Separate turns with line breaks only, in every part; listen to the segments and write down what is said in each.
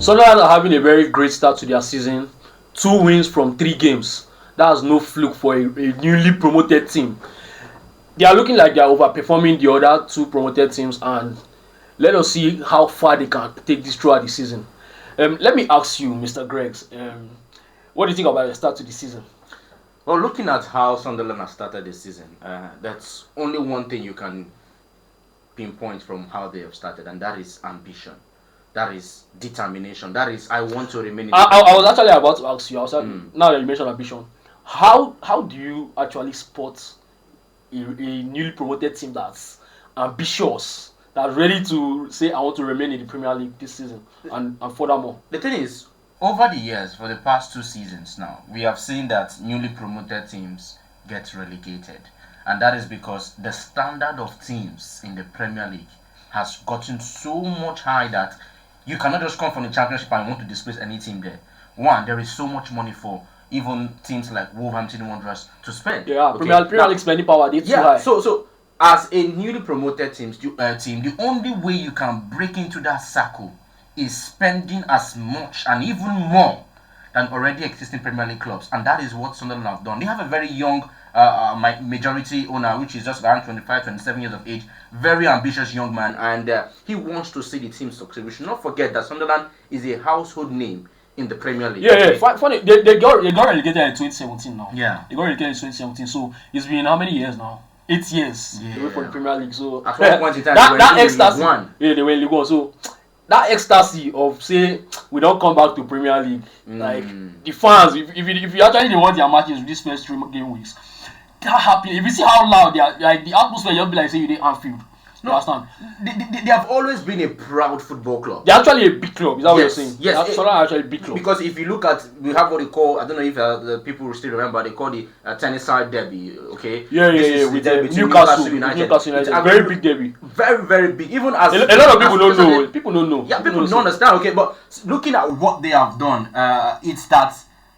Sunderland are having a very great start to their season. 2 wins from 3 games. That's no fluke for a newly promoted team. They are looking like they are overperforming the other 2 promoted teams, and let us see how far they can take this throughout the season. Let me ask you, Mr. Greggs, what do you think about the start to the season?
Well, looking at how Sunderland has started this season, that's only one thing you can pinpoint from how they have started, and that is ambition. That is determination. That is, I want to remain in
I was actually about to ask you, now that you mentioned ambition, how do you actually spot a newly promoted team that's ambitious, that's ready to say, I want to remain in the Premier League this season and furthermore?
The thing is, over the years, for the past 2 seasons now, we have seen that newly promoted teams get relegated. And that is because the standard of teams in the Premier League has gotten so much high that you cannot just come from the Championship and want to displace any team there. One, there is so much money for even teams like Wolverhampton Wanderers to spend.
Yeah, okay. Premier League spending power, they're too high.
So as a newly promoted team, the only way you can break into that circle is spending as much and even more than already existing Premier League clubs, and that is what Sunderland have done. They have a very young majority owner, which is just around 25, 27 years of age, very ambitious young man, and he wants to see the team succeed. We should not forget that Sunderland is a household name in the Premier League.
Yeah. Funny, they got relegated in 2017 now.
Yeah.
They got relegated in 2017, so it's been how many years now? 8 years away from the Premier League. So
at one point in time,
that ecstasy, they were in League One. So that ecstasy of say we don't come back to Premier League, like the fans, if you actually want their matches with these first 3 game weeks, they're happy. If you see how loud they are, like the atmosphere, you'll be like saying you did Anfield. No, understand?
They have always been a proud football club.
They're actually a big club. Is that what you're saying?
Yes.
Sunderland are actually a big club.
Because if you look at, we have what they call, I don't know if the people will still remember, they call the Tyne-Wear derby. Okay.
Yeah. With Newcastle United. It's a very big derby.
Very, very big. Even as
a lot of people don't know. People don't know.
Yeah, people don't understand. Okay, but looking at what they have done, it's that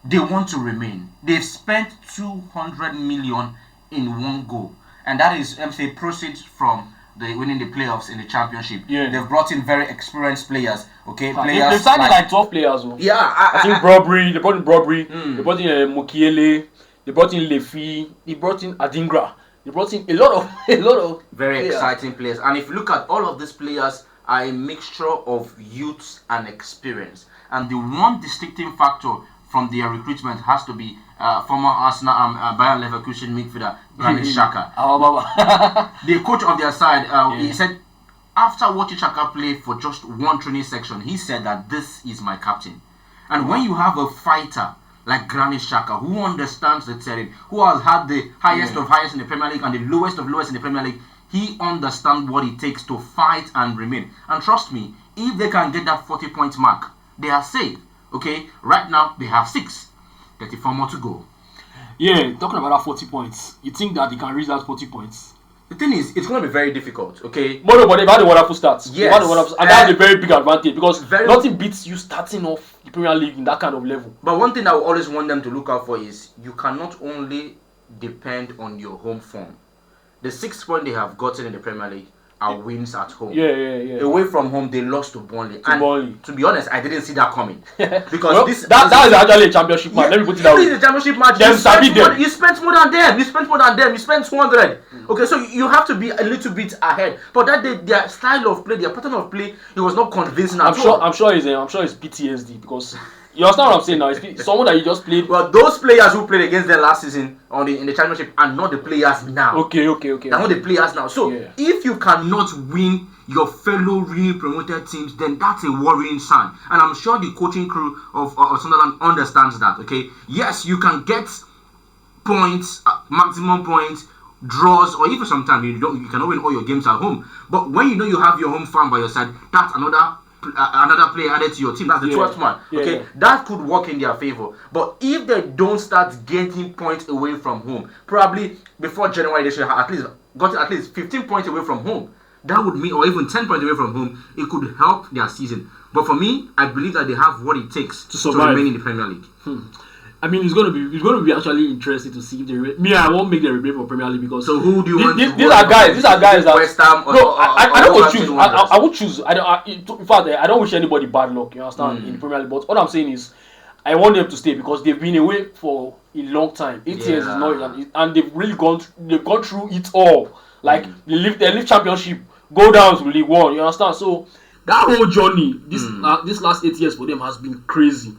they want to remain. They've spent 200 million in one go, and that is proceeds from winning the playoffs in the Championship.
Yeah.
They've brought in very experienced players. Okay,
they've signed like 12 players.
Yeah,
I think Brodbury. They brought in Brodbury. They brought in Mukiele. They brought in Lefi. They brought in Adingra. They brought in a lot of
very exciting players. And if you look at all of these players, are a mixture of youth and experience. And the one distinctive factor from their recruitment has to be former Arsenal Bayern Leverkusen midfielder Granit Xhaka. The coach of their side, he said after watching Xhaka play for just one training section, he said that this is my captain. And when you have a fighter like Granit Xhaka, who understands the terrain, who has had the highest of highest in the Premier League and the lowest of lowest in the Premier League, he understands what it takes to fight and remain. And trust me, if they can get that 40-point mark, they are safe. Okay, right now they have 6. 34 more to go.
Yeah, talking about that 40 points, you think that they can reach that 40 points?
The thing is, it's going to be very difficult, okay?
But they've had a wonderful start.
Yes.
And that's a very big advantage because nothing beats you starting off the Premier League in that kind of level.
But one thing I will always want them to look out for is you cannot only depend on your home form. The 6 points they have gotten in the Premier League are wins at home.
Yeah.
Away from home, they lost to Burnley. To be honest, I didn't see that coming. Because
that is actually a championship match. Let me put it that way.
It's a championship match. You spent more than them. You spent 200. Okay, so you have to be a little bit ahead. But that day, their style of play, their pattern of play, it was not convincing at all.
I'm sure it's PTSD because you understand what I'm saying now. It's someone that you just played.
Well, those players who played against them last season in the championship are not the players now.
Okay.
They're not the players now. So if you cannot win your fellow really promoted teams, then that's a worrying sign. And I'm sure the coaching crew of Sunderland understands that. Okay, yes, you can get points, maximum points, draws, or even sometimes you cannot win all your games at home. But when you know you have your home fan by your side, that's another player added to your team. That's the 12th man. Okay, that could work in their favor. But if they don't start getting points away from home, probably before January they should have gotten at least 15 points away from home. That would mean, or even 10 points away from home, it could help their season. But for me, I believe that they have what it takes to remain in the Premier League.
I mean, it's gonna be actually interesting to see if they. I won't make the remain for Premier League because.
So who do you want?
These are guys that.
West Ham or,
no, I don't want to choose.
Wanderers?
I would choose. In fact, I don't wish anybody bad luck. You understand in the Premier League, but what I'm saying is, I want them to stay because they've been away for a long time. 8 years is not, and they've really gone through it all. Like they live championship, go down to League One. You understand? So. That whole journey, this last 8 years for them has been crazy.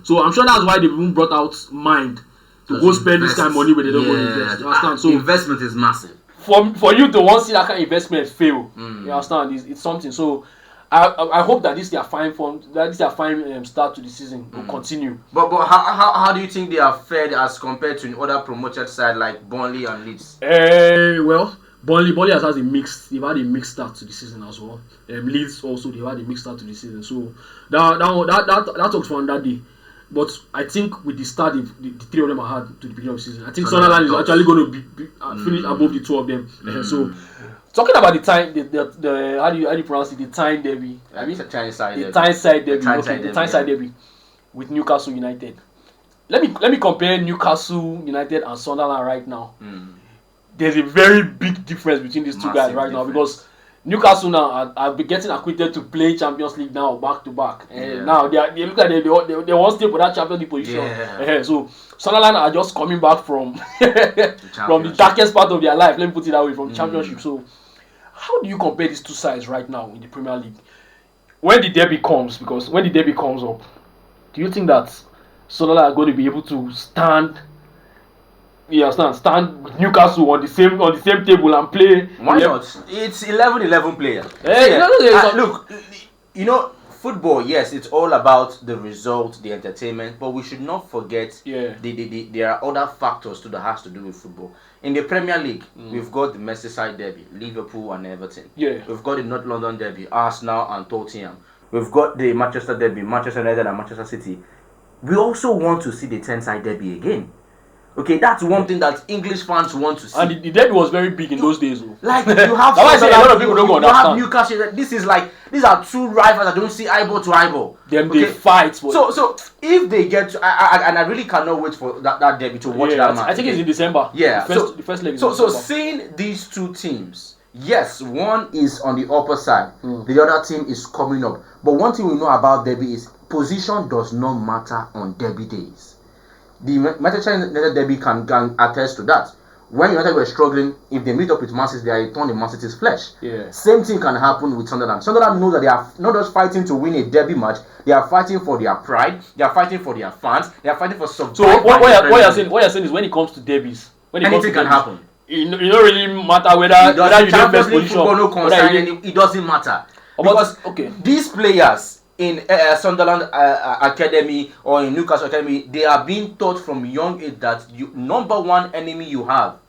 So I'm sure that's why they've even brought out mind to go spend this kind of money where they don't go invest. You understand? So
investment is massive.
For you to want to see that kind of investment fail, you understand? It's something. So I hope that this their fine form, start to the season will continue.
But how do you think they are fared as compared to other promoted side like Burnley and Leeds?
Well. Burnley has had a mixed start to the season as well. Leeds also they've had a mixed start to the season. So that talks for another day. But I think with the start the three of them are had to the beginning of the season. I think Sunderland is actually going to be finish above the two of them. So talking about the time the how do you pronounce it, the Tyne derby? The Tyneside derby with Newcastle United. Let me compare Newcastle United and Sunderland right now. There's a very big difference between these two guys right now because Newcastle now are getting acquitted to play Champions League now back to back. Now they look like they want to stay for that Champions League position. So Sunderland are just coming back from from the darkest part of their life. Let me put it that way, from the Championship. So how do you compare these two sides right now in the Premier League? When the derby comes up, do you think that Sunderland are going to be able to stand with Newcastle on the same table and play?
Why not? It's 11 players. Look, football, yes, it's all about the result, the entertainment, but we should not forget there are other factors that has to do with football. In the Premier League, we've got the Merseyside derby, Liverpool and Everton. We've got the North London derby, Arsenal and Tottenham. We've got the Manchester derby, Manchester United and Manchester City. We also want to see the Tyneside derby again. Okay, that's one thing that English fans want to see.
And the derby was very big in those days, though.
Like, you have
a lot of people don't understand.
You have Newcastle. These are two rivals that don't see eyeball to eyeball.
They fight.
So if they get to, and I really cannot wait for that derby to watch that match.
I think it's in December.
Yeah.
The first leg is in December.
So seeing these two teams, yes, one is on the upper side, the other team is coming up. But one thing we know about derby is position does not matter on derby days. The Manchester United derby can attest to that. When United were struggling, if they meet up with Man City, they are torn in Man City's flesh. Same thing can happen with Sunderland. Sunderland know that they are not just fighting to win a derby match, they are fighting for their pride, they are fighting for their fans, they are fighting for survival.
So what you're saying is when it comes to derbies,
anything can happen.
It don't really matter whether you get first position.
It doesn't matter. Because these players in Sunderland Academy or in Newcastle Academy, they are being taught from young age that number one enemy you have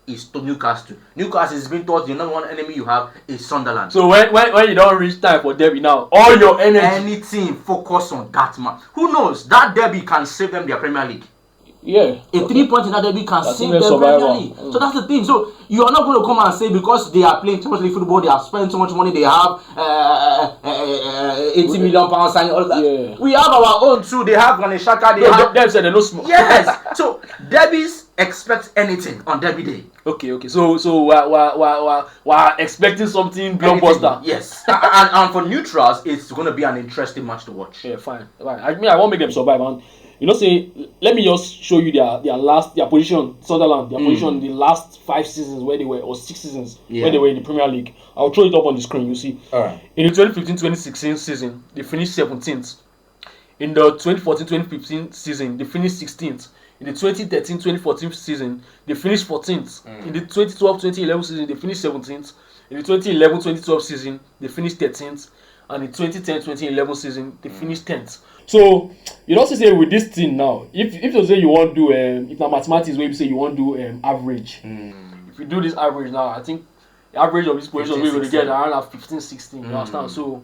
is to Newcastle. Newcastle is being taught the number one enemy you have is Sunderland.
So when you don't reach time for derby now, all your energy,
anything focus on that man. Who knows? That derby can save them their Premier League.
A
3 point in that derby can save them Premier League. So that's the thing. So you are not going to come and say because they are playing Champions League football, they have spent so much money, they have 80 million pounds signing all of that. We have our own too. They have Granit Xhaka.
They said they're no small.
Yes. So derbies expect anything on derby day.
Okay. So we're expecting something blockbuster.
Yes. and for neutrals, it's going to be an interesting match to watch.
Yeah, fine. I mean, I won't make them survive, man. Let me just show you their position, Sunderland, their position in the last 5 seasons where they were, or 6 seasons where they were in the Premier League. I'll throw it up on the screen, you see.
Alright.
In the 2015-2016 season, they finished 17th. In the 2014-2015 season, they finished 16th. In the 2013-2014 season, they finished 14th. In the 2012-2011 season, they finished 17th. In the 2011-2012 season, they finished 13th. And in 2010-2011 season, they finished 10th. So you also say with this team now, if you say you want to do if the mathematics where you say you want to do average, if you do this average now, I think the average of this position we're going to get around 15-16. You understand? So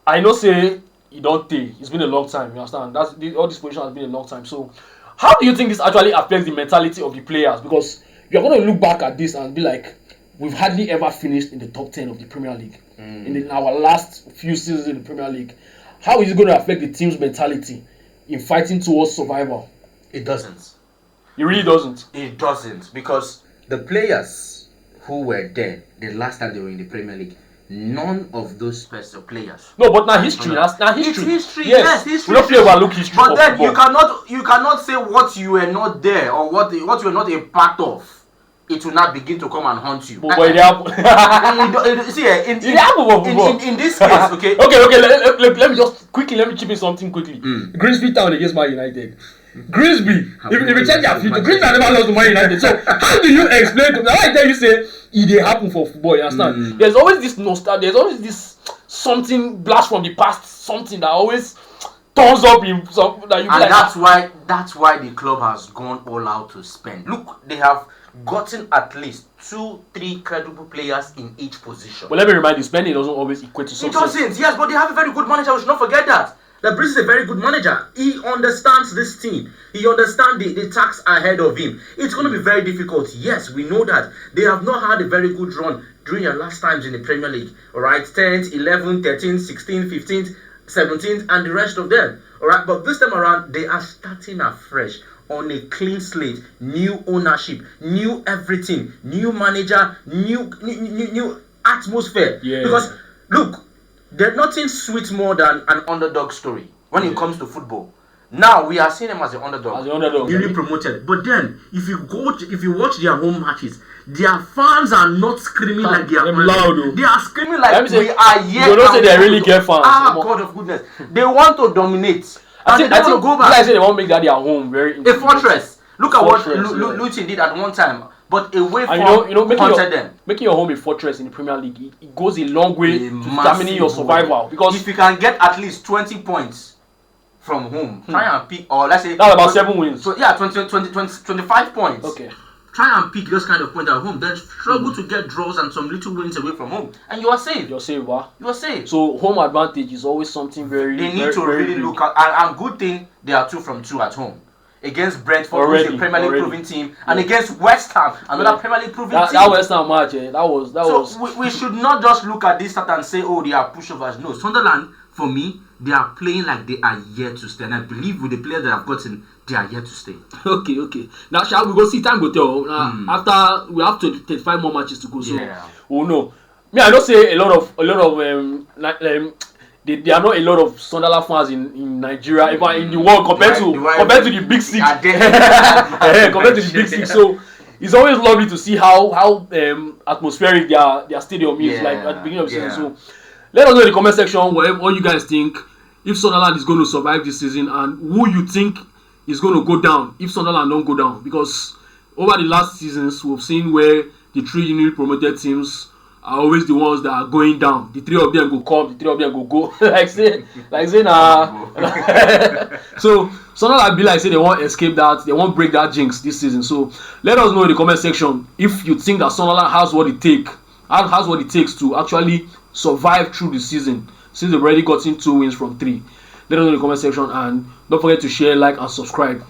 I know say you don't take. It's been a long time. You understand? All this position has been a long time. So how do you think this actually affects the mentality of the players? Because you're going to look back at this and be like, we've hardly ever finished in the top 10 of the Premier League in our last few seasons in the Premier League. How is it going to affect the team's mentality in fighting towards survival.
It doesn't.
It really doesn't.
It doesn't, because the players who were there the last time they were in the Premier League, none of those special players.
No, but now history. Now history.
It's history.
Yes,
history.
We don't play overlook history.
But then
football.
you cannot say what you were not there or what you were not a part of. It will not begin to come and haunt you.
But it happened.
In this case, okay.
Okay. Let me just quickly chip in something quickly. Grimsby Town against Man United. Grimsby, if you check their future, Grimsby never lost to Man United. So how do you explain to me? I tell you say it dey happen for football. You understand? There's always this nostalgia. There's always this something blast from the past. Something that always turns up in some that you.
And like, that's why the club has gone all out to spend. Look, they have gotten at least 2-3 credible players in each position.
But let me remind you, spending doesn't always equate to success.
It doesn't, yes, but they have a very good manager. We should not forget that. Brice is a very good manager. He understands this team. He understands the tasks ahead of him. It's going to be very difficult. Yes, we know that. They have not had a very good run during their last times in the Premier League. Alright, 10th, 11th, 13th, 16th, 15th, 17th, and the rest of them. Alright, but this time around, they are starting afresh. On a clean slate, new ownership, new everything, new manager, new atmosphere.
Yeah.
Because look, there's nothing sweet more than an underdog story when it comes to football. Now we are seeing them as an underdog, newly promoted. But then, if you watch their home matches, their fans are not screaming like they are
loud.
They are screaming like we are here.
You don't say they really get fans.
God of goodness, they want to dominate.
I think go back. I say they want to make that their home very.
A fortress. Look at what Luton did at one time, but away from
making your home a fortress in the Premier League, it goes a long way to determining your survival. Because
if you can get at least 20 points from home, try and pick, or let's say
that's about 7 wins.
So yeah, 25 points.
Okay.
Try and pick those kind of points at home. Then struggle to get draws and some little wins away from home, and you are safe.
You're safe, wow.
You are safe.
So home advantage is always something very.
They need to really look at, and good thing they are 2 from 2 at home against Brentford, who is a Premier League proving team, and against West Ham, another Premier League proving team. That
West Ham match, that was.
We should not just look at this stat and say, oh, they are pushovers. No, Sunderland, for me, they are playing like they are here to stay, and I believe with the players that have gotten, they are here to stay.
Okay. Now, shall we go see? Time go tell. After we have 35 more matches to go, so oh no. Me, I don't say a lot of there are not a lot of Sunderland fans in Nigeria, even in the world compared to the Big Six. Compared to the Big Six, so it's always lovely to see how atmospheric their stadium is like at the beginning of the season. So let us know in the comment section what you guys think, if Sunderland is going to survive this season, and who you think is going to go down if Sunderland don't go down. Because over the last seasons, we've seen where the 3 newly promoted teams are always the ones that are going down. The 3 of them go come, the 3 of them go. like say So Sunderland be like say they won't escape that, they won't break that jinx this season. So let us know in the comment section if you think that Sunderland has what it takes to actually survive through the season, since they've already gotten 2 wins from 3. Let us know in the comment section, and don't forget to share, like, and subscribe.